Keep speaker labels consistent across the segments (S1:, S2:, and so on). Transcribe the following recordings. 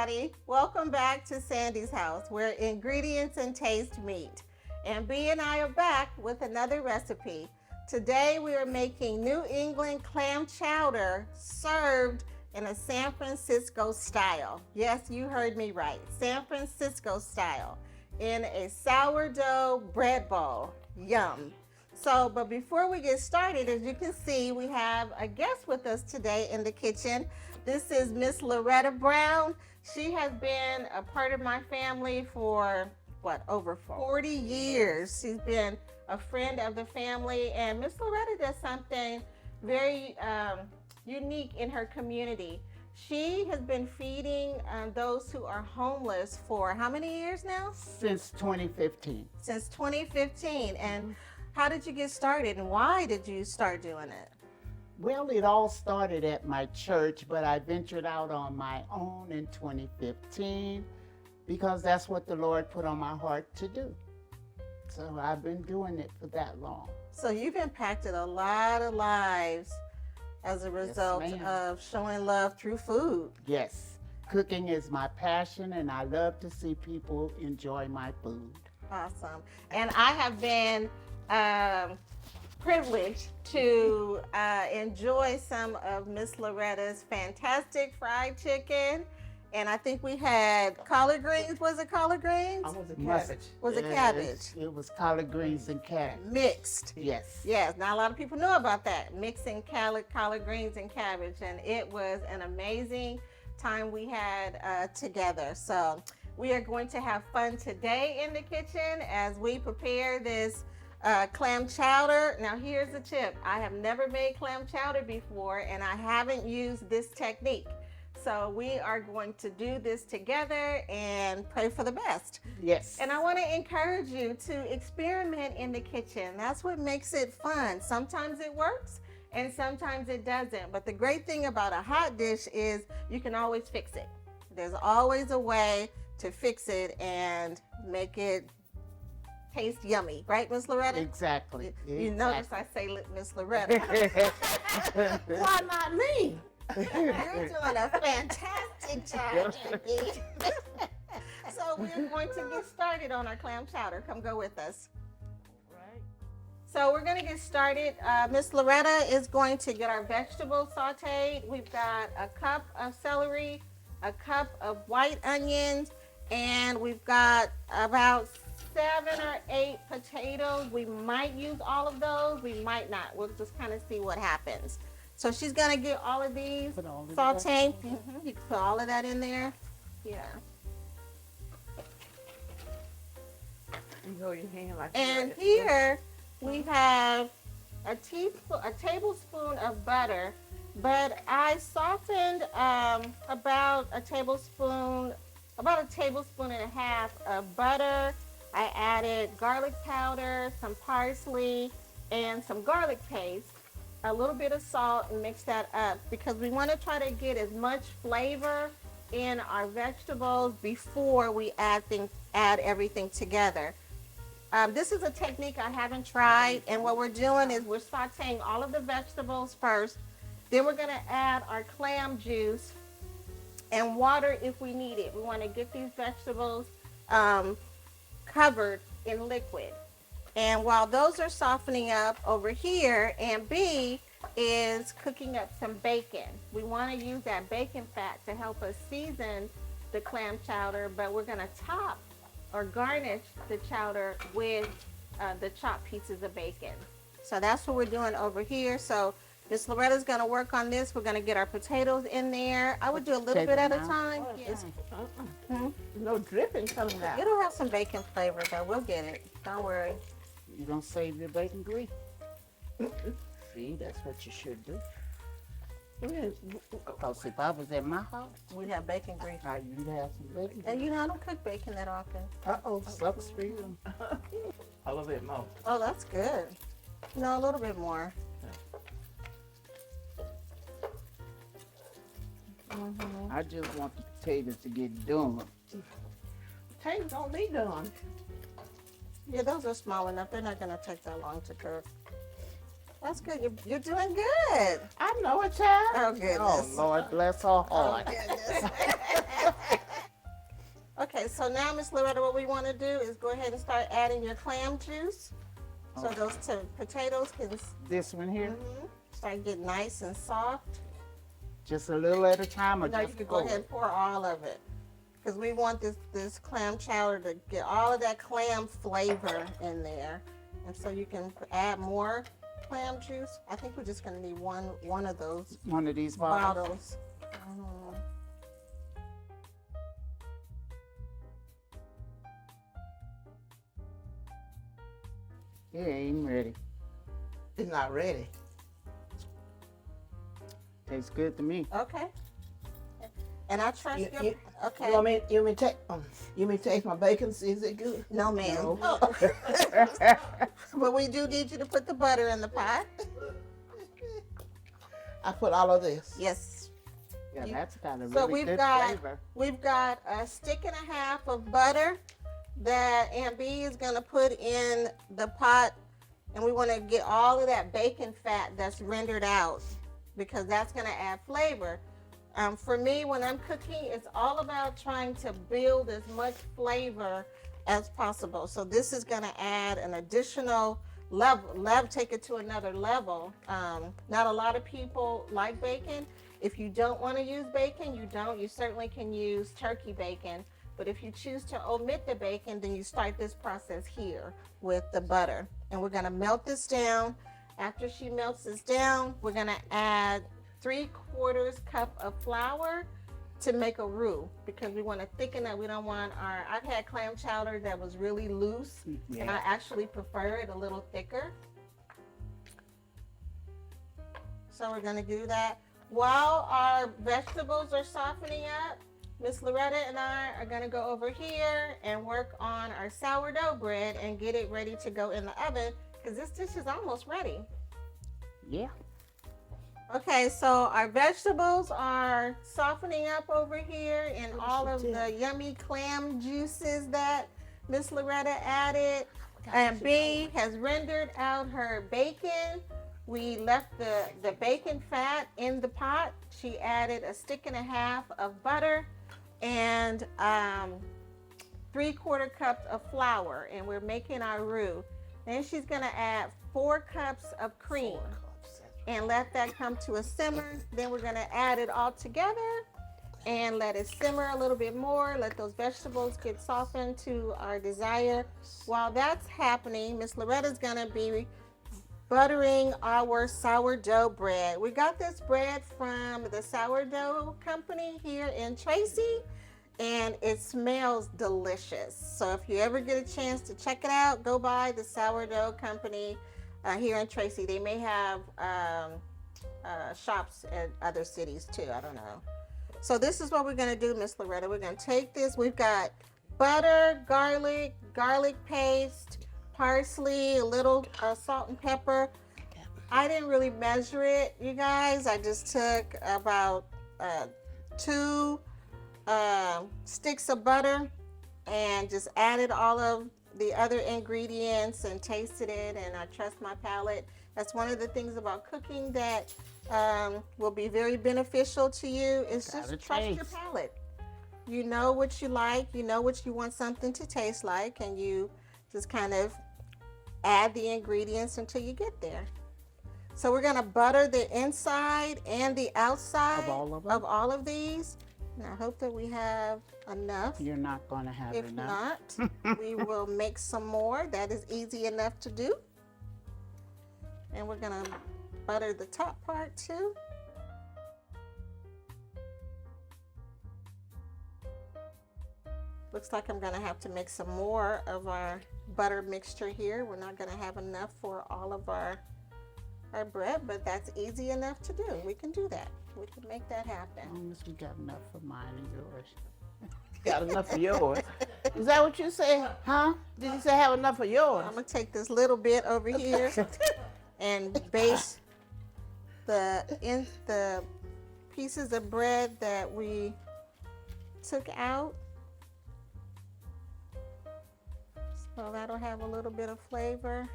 S1: everybody. Welcome back to Sandy's house, where ingredients and taste meet. And B and I are back with another recipe. Today we are making New England clam chowder served in a San Francisco style. Yes, you heard me right. San Francisco style in a sourdough bread bowl. Yum. But before we get started, as you can see, we have a guest with us today in the kitchen. This is Miss Loretta Brown. She has been a part of my family for, over 40 years. She's been a friend of the family, and Miss Loretta does something very unique in her community. She has been feeding those who are homeless for how many years now?
S2: Since 2015.
S1: Since 2015. And how did you get started, and why did you start doing it?
S2: Well, it all started at my church, but I ventured out on my own in 2015 because that's what the Lord put on my heart to do. So I've been doing it for that long.
S1: So you've impacted a lot of lives as a result of showing love through food.
S2: Yes. Cooking is my passion, and I love to see people enjoy my food.
S1: Awesome. And I have been privileged to enjoy some of Miss Loretta's fantastic fried chicken. And I think we had collard greens. Was it collard greens?
S3: Was it cabbage?
S1: Was it cabbage?
S2: It was collard greens and cabbage.
S1: Mixed.
S2: Yes.
S1: Yes. Not a lot of people know about that. Mixing collard greens and cabbage. And it was an amazing time we had together. So we are going to have fun today in the kitchen as we prepare this clam chowder. Now here's the tip. I have never made clam chowder before, and I haven't used this technique. So we are going to do this together and pray for the best.
S2: Yes.
S1: And I want to encourage you to experiment in the kitchen. That's what makes it fun. Sometimes it works and sometimes it doesn't. But the great thing about a hot dish is you can always fix it. There's always a way to fix it and make it taste yummy, right, Miss Loretta?
S2: Exactly.
S1: You notice I say Miss Loretta.
S3: Why not me?
S1: You're doing a fantastic job, Jackie. So we're going to get started on our clam chowder. Come go with us.
S3: Right.
S1: So we're going to get started. Miss Loretta is going to get our vegetables sauteed. We've got a cup of celery, a cup of white onions, and we've got about 7 or 8 potatoes. We might use all of those. We might not. We'll just kind of see what happens. So she's going to get all of these sauteed. You can put all of that in there. Yeah.
S3: You hold your hand like
S1: And
S3: that.
S1: here we have a tablespoon of butter, but I softened about a tablespoon and a half of butter. I added garlic powder, some parsley, and some garlic paste, a little bit of salt, and mix that up because we want to try to get as much flavor in our vegetables before we add everything together. This is a technique I haven't tried, and what we're doing is we're sauteing all of the vegetables first. Then we're going to add our clam juice and water if we need it. We want to get these vegetables covered in liquid. And while those are softening up over here, Aunt B is cooking up some bacon. We want to use that bacon fat to help us season the clam chowder, but we're going to top or garnish the chowder with the chopped pieces of bacon. So that's what we're doing over here. So Miss Loretta's going to work on this. We're going to get our potatoes in there. I would do a little bit at a time. Yes.
S3: No dripping coming out.
S1: It'll have some bacon flavor, though. We'll get it. Don't worry.
S2: You don't save your bacon grease? See, that's what you should do. Because if I was at my house,
S1: We'd have bacon grease.
S2: you'd have some bacon.
S1: And you know, I don't cook bacon that often.
S2: Uh-oh, sucks for you.
S3: A little bit more.
S1: Oh, that's good. No, a little bit more.
S2: I just want the potatoes to get done.
S3: Potatoes don't need done.
S1: Yeah, those are small enough. They're not going to take that long to cook. That's good. You're doing good.
S3: I know it, child.
S1: Oh, goodness.
S2: Oh, Lord bless her
S1: Oh,
S2: heart.
S1: goodness. so now, Miss Loretta, what we want to do is go ahead and start adding your clam juice. So
S2: Okay.
S1: those potatoes can
S2: This one here,
S1: start getting nice and soft.
S2: just a little at a time, or
S1: No, you
S2: just
S1: can go
S2: pour
S1: ahead
S2: it?
S1: and pour all of it. Because we want this clam chowder to get all of that clam flavor in there. And so you can add more clam juice. I think we're just going to need one of those
S2: One of these bottles.
S1: bottles. Mhm.
S2: Yeah, ain't ready.
S3: It's not ready.
S2: Tastes good to me.
S1: Okay. And I trust
S3: You-
S1: your.
S3: you-
S1: Okay.
S3: You want me? You want me to take? You want me to taste my bacon? See, is it good?
S1: No, ma'am.
S3: No.
S1: But we do need you to put the butter in the pot.
S3: I put all of this.
S1: Yes.
S2: Yeah, that's got a
S1: So
S2: really
S1: we've
S2: good
S1: got
S2: flavor.
S1: we've got a stick and a half of butter that Aunt B is gonna put in the pot, and we want to get all of that bacon fat that's rendered out because that's gonna add flavor. For me, when I'm cooking, it's all about trying to build as much flavor as possible. So this is gonna add an additional level, take it to another level. Not a lot of people like bacon. If you don't want to use bacon, you certainly can use turkey bacon. But if you choose to omit the bacon, then you start this process here with the butter. And we're gonna melt this down. After she melts this down, we're gonna add 3/4 cup of flour to make a roux because we want to thicken it. We don't want I've had clam chowder that was really loose, and I
S2: Yeah.
S1: actually prefer it a little thicker. So we're gonna do that. While our vegetables are softening up, Miss Loretta and I are gonna go over here and work on our sourdough bread and get it ready to go in the oven because this dish is almost ready.
S2: Yeah.
S1: Okay, so our vegetables are softening up over here and all of the yummy clam juices that Miss Loretta added. And B has rendered out her bacon. We left the bacon fat in the pot. She added a stick and a half of butter and 3/4 cups of flour, and we're making our roux. Then she's gonna add 4 cups of cream and let that come to a simmer. Then we're gonna add it all together and let it simmer a little bit more. Let those vegetables get softened to our desire. While that's happening, Miss Loretta's gonna be buttering our sourdough bread. We got this bread from the sourdough company here in Tracy, and it smells delicious. So if you ever get a chance to check it out, go by the sourdough company here in Tracy. They may have shops at other cities too. I don't know. So this is what we're gonna do, Miss Loretta. We're gonna take this. We've got butter, garlic paste, parsley, a little salt and pepper. I didn't really measure it, you guys. I just took about 2 sticks of butter and just added all of the other ingredients and tasted it, and I trust my palate. That's one of the things about cooking that will be very beneficial to you is just
S2: Gotta
S1: trust your
S2: taste.
S1: palate. You know what you like, you know what you want something to taste like, and you just kind of add the ingredients until you get there. So we're gonna butter the inside and the outside
S2: Of all of them?
S1: of all of these. And I hope that we have enough.
S2: You're not gonna have
S1: If
S2: enough.
S1: not, we will make some more. That is easy enough to do. And we're gonna butter the top part too. Looks like I'm gonna have to make some more of our butter mixture here. We're not gonna have enough for all of our bread, but that's easy enough to do. We can do that. We can make that
S2: As
S1: happen.
S2: long as we got enough for mine and yours.
S3: Got enough for yours. Is that what you said?
S2: Huh?
S3: Did you say have enough for yours?
S1: I'm gonna take this little bit over here and base the pieces of bread that we took out. So that'll have a little bit of flavor.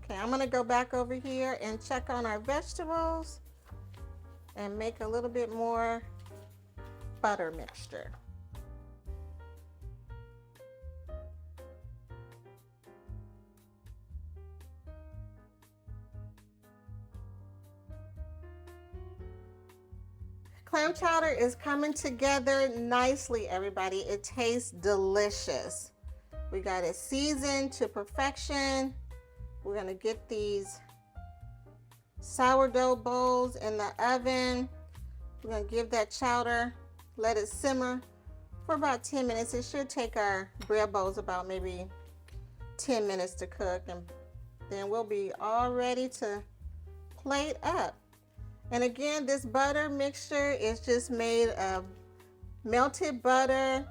S1: Okay, I'm gonna go back over here and check on our vegetables and make a little bit more butter mixture. Clam chowder is coming together nicely, everybody. It tastes delicious. We got it seasoned to perfection. We're gonna get these sourdough bowls in the oven. We're gonna give that chowder, let it simmer for about 10 minutes. It should take our bread bowls about maybe 10 minutes to cook, and then we'll be all ready to plate up. And again, this butter mixture is just made of melted butter,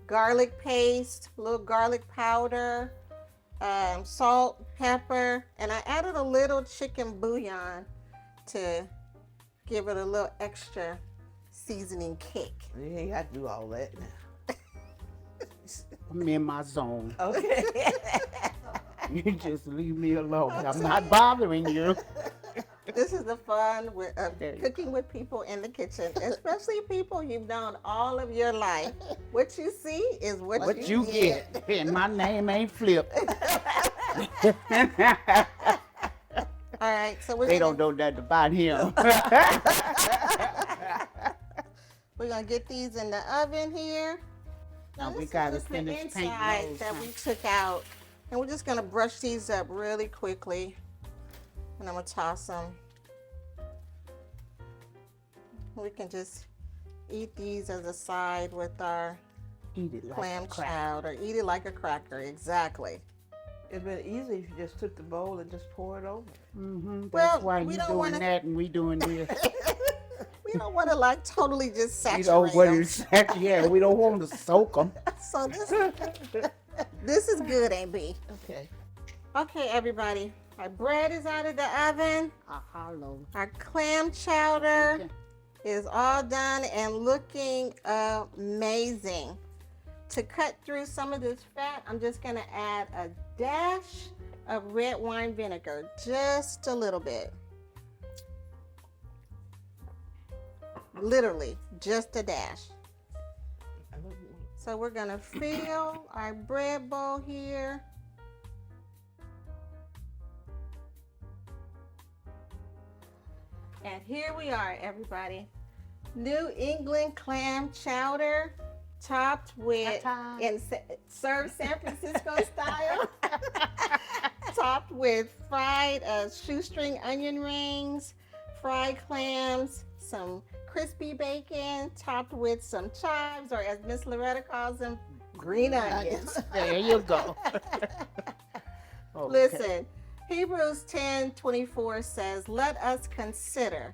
S1: garlic paste, a little garlic powder, salt, pepper, and I added a little chicken bouillon to give it a little extra seasoning kick.
S3: You ain't got to do all that now.
S2: I'm in my zone.
S3: Okay.
S2: You just leave me alone. I'm not bothering you.
S1: This is the fun of cooking with people in the kitchen, especially people you've known all of your life. What you see is what you get.
S2: And my name ain't Flip.
S1: All right, so
S2: They don't know that about him.
S1: We're gonna get these in the oven here.
S2: Now we
S1: this
S2: gotta
S1: is just
S2: finish
S1: the
S2: painting
S1: inside
S2: those,
S1: that
S2: huh?
S1: we took out, and we're just gonna brush these up really quickly, and I'm gonna toss them. We can just eat these as a side with our
S2: Eat it like
S1: clam
S2: a cracker.
S1: chowder. Eat it like a cracker, exactly.
S3: It'd been easy if you just took the bowl and just pour it over.
S2: Mm-hmm. That's
S1: Well,
S2: why
S1: we
S2: you
S1: don't
S2: doing
S1: wanna-
S2: that and we doing this.
S1: We don't want to like totally just
S2: We
S1: saturate
S2: don't want
S1: them.
S2: to, yeah, we don't want to soak them.
S1: So this is good, AB.
S3: Okay.
S1: Okay, everybody. Our bread is out of the oven.
S2: Hello.
S1: Our clam chowder is all done and looking amazing. To cut through some of this fat, I'm just gonna add a dash of red wine vinegar, just a little bit. Literally, just a dash. So we're gonna fill our bread bowl here. And here we are, everybody. New England clam chowder, topped with, and served San Francisco style, topped with fried shoestring onion rings, fried clams, some crispy bacon, topped with some chives, or as Miss Loretta calls them, green onions.
S2: There you go. Okay.
S1: Listen, Hebrews 10:24 says, let us consider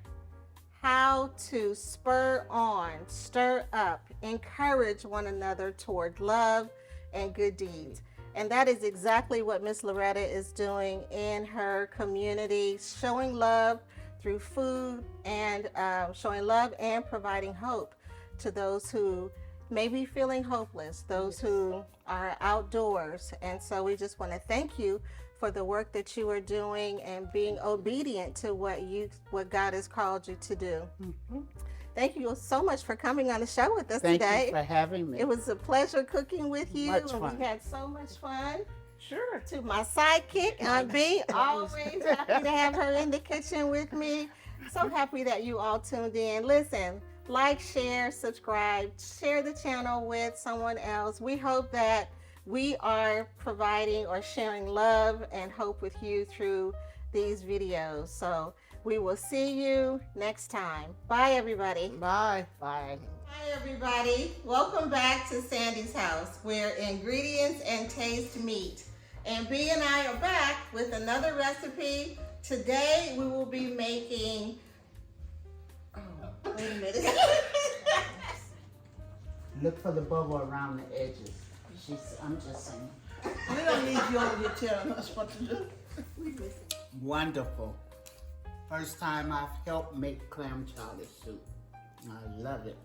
S1: how to spur on, stir up, encourage one another toward love and good deeds. And that is exactly what Miss Loretta is doing in her community, showing love through food and showing love and providing hope to those who may be feeling hopeless, those who are outdoors. And so we just want to thank you for the work that you are doing and being obedient to what God has called you to do.
S2: Mhm.
S1: Thank you so much for coming on the show with us
S2: Thank
S1: today.
S2: you for having me.
S1: It was a pleasure cooking with you,
S2: Much
S1: and
S2: fun.
S1: we had so much fun.
S3: Sure.
S1: To my sidekick, Aunt B, always happy to have her in the kitchen with me. So happy that you all tuned in. Listen, like, share, subscribe, share the channel with someone else. We hope that we are providing or sharing love and hope with you through these videos. So we will see you next time. Bye, everybody.
S3: Bye.
S2: Bye.
S1: Hi, everybody. Welcome back to Sandy's house, where ingredients and taste meet. And B and I are back with another recipe. Today we will be making, oh, wait a minute.
S2: Look for the bubble around the edges. I'm just saying.
S3: We don't need you over here telling us what to do.
S2: Wonderful. First time I've helped make clam chowder soup. I love it.